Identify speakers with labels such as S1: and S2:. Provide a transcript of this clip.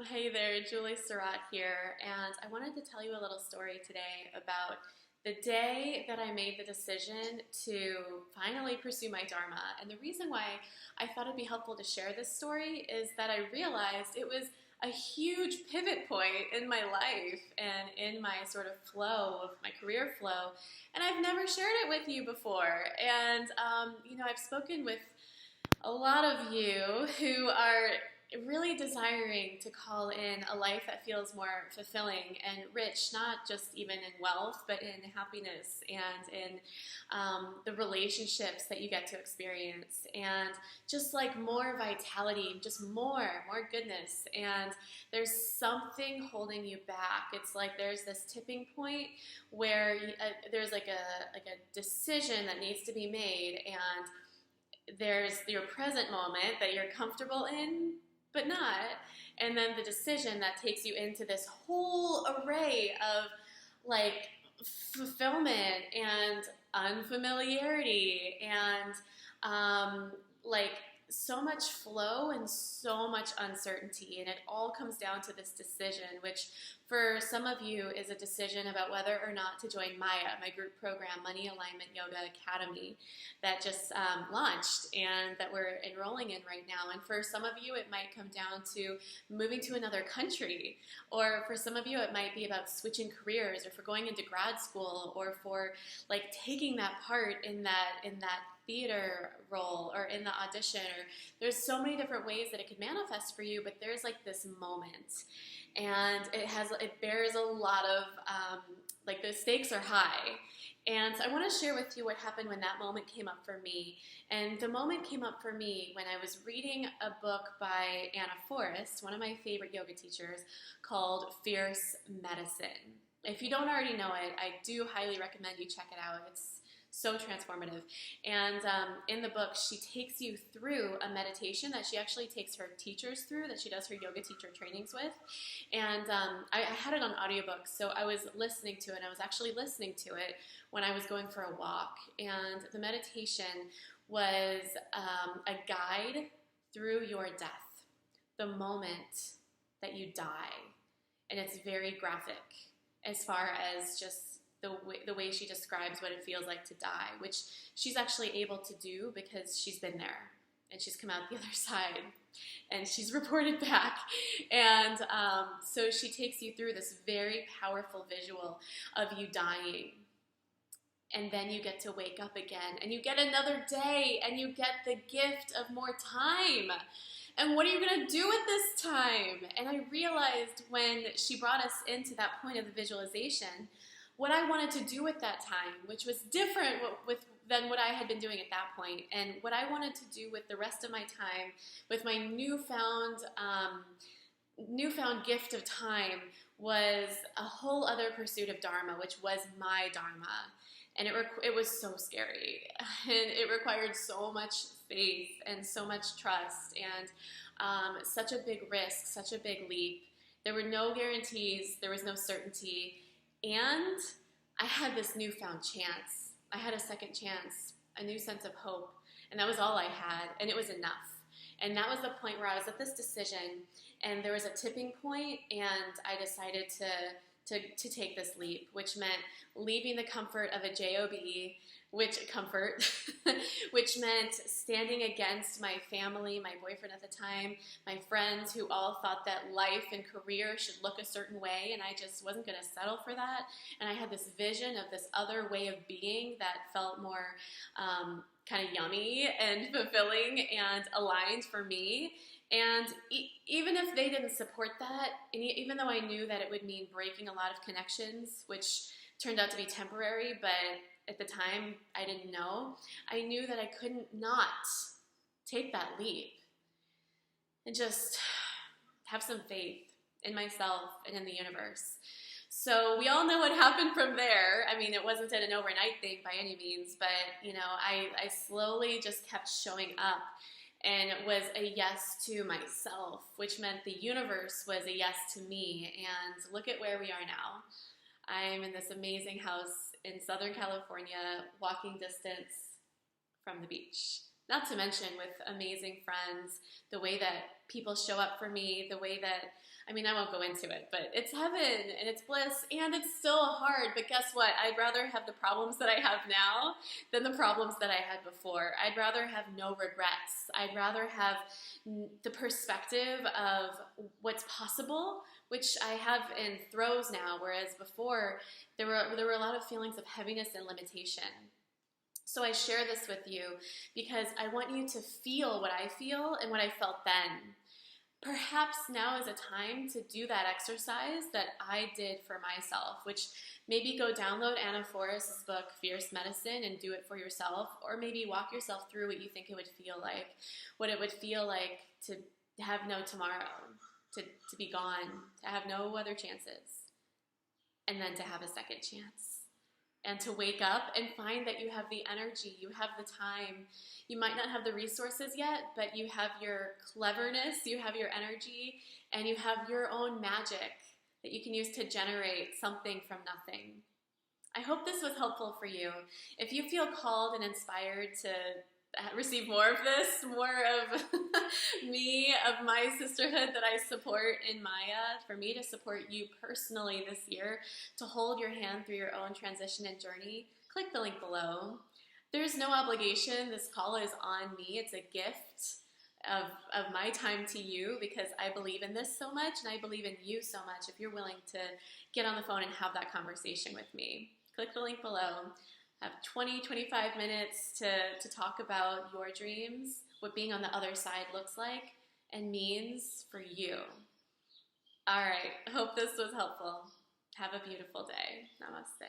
S1: Hey there, Julie Surratt here, and I wanted to tell you a little story today about the day that I made the decision to finally pursue my Dharma. And the reason why I thought it'd be helpful to share this story is that I realized it was a huge pivot point in my life and in my sort of flow of my career flow. And I've never shared it with you before. And, I've spoken with a lot of you who are really desiring to call in a life that feels more fulfilling and rich, not just even in wealth, but in happiness and in the relationships that you get to experience, and just like more vitality, just more goodness. And there's something holding you back. It's like there's this tipping point where there's like a decision that needs to be made, and there's your present moment that you're comfortable in, but not, and then the decision that takes you into this whole array of like fulfillment and unfamiliarity and like so much flow and so much uncertainty. And it all comes down to this decision, which for some of you is a decision about whether or not to join Maya, my group program, Money Alignment Yoga Academy, that just launched and that we're enrolling in right now. And for some of you, it might come down to moving to another country, or for some of you, it might be about switching careers, or for going into grad school, or for like taking that part in that theater role or in the audition. Or there's so many different ways that it could manifest for you, but there's like this moment, and it bears a lot of like the stakes are high. And so I want to share with you what happened when that moment came up for me. And the moment came up for me when I was reading a book by Anna Forrest, one of my favorite yoga teachers, called Fierce Medicine. If you don't already know it, I do highly recommend you check it out. It's so transformative. And in the book, she takes you through a meditation that she actually takes her teachers through, that she does her yoga teacher trainings with. And I had it on audiobook, so I was listening to it. I was actually listening to it when I was going for a walk. And the meditation was a guide through your death, the moment that you die. And it's very graphic as far as just the way she describes what it feels like to die, which she's actually able to do because she's been there and she's come out the other side and she's reported back. And so she takes you through this very powerful visual of you dying. And then you get to wake up again, and you get another day, and you get the gift of more time. And what are you going to do with this time? And I realized when she brought us into that point of the visualization, what I wanted to do with that time, which was different than what I had been doing at that point. And what I wanted to do with the rest of my time, with my newfound gift of time, was a whole other pursuit of Dharma, which was my Dharma. And it was so scary, and it required so much faith and so much trust, and such a big risk, such a big leap. There were no guarantees, there was no certainty, and I had this newfound chance. I had a second chance, a new sense of hope, and that was all I had, and it was enough. And that was the point where I was at this decision, and there was a tipping point, and I decided to take this leap, which meant leaving the comfort of a job, which meant standing against my family, my boyfriend at the time, my friends who all thought that life and career should look a certain way, and I just wasn't going to settle for that. And I had this vision of this other way of being that felt more kind of yummy and fulfilling and aligned for me. And even if they didn't support that, and even though I knew that it would mean breaking a lot of connections, which turned out to be temporary, but at the time I didn't know, I knew that I couldn't not take that leap and just have some faith in myself and in the universe. So we all know what happened from there. I mean, it wasn't an overnight thing by any means, but I slowly just kept showing up. And it was a yes to myself, which meant the universe was a yes to me. And look at where we are now. I'm in this amazing house in Southern California, walking distance from the beach. Not to mention with amazing friends, the way that people show up for me, the way that, I mean, I won't go into it, but it's heaven and it's bliss and it's still hard. But guess what? I'd rather have the problems that I have now than the problems that I had before. I'd rather have no regrets. I'd rather have the perspective of what's possible, which I have in throes now, whereas before there were a lot of feelings of heaviness and limitation. So I share this with you because I want you to feel what I feel and what I felt then. Perhaps now is a time to do that exercise that I did for myself, which maybe go download Anna Forrest's book, Fierce Medicine, and do it for yourself, or maybe walk yourself through what you think it would feel like, what it would feel like to have no tomorrow, to be gone, to have no other chances, and then to have a second chance. And to wake up and find that you have the energy, you have the time. You might not have the resources yet, but you have your cleverness, you have your energy, and you have your own magic that you can use to generate something from nothing. I hope this was helpful for you. If you feel called and inspired to receive more of this, more of me, of my sisterhood that I support in Maya, for me to support you personally this year, to hold your hand through your own transition and journey, click the link below. There's no obligation. This call is on me. It's a gift of my time to you because I believe in this so much and I believe in you so much if you're willing to get on the phone and have that conversation with me. Click the link below. Have 20, 25 minutes to talk about your dreams, what being on the other side looks like and means for you. All right, hope this was helpful. Have a beautiful day. Namaste.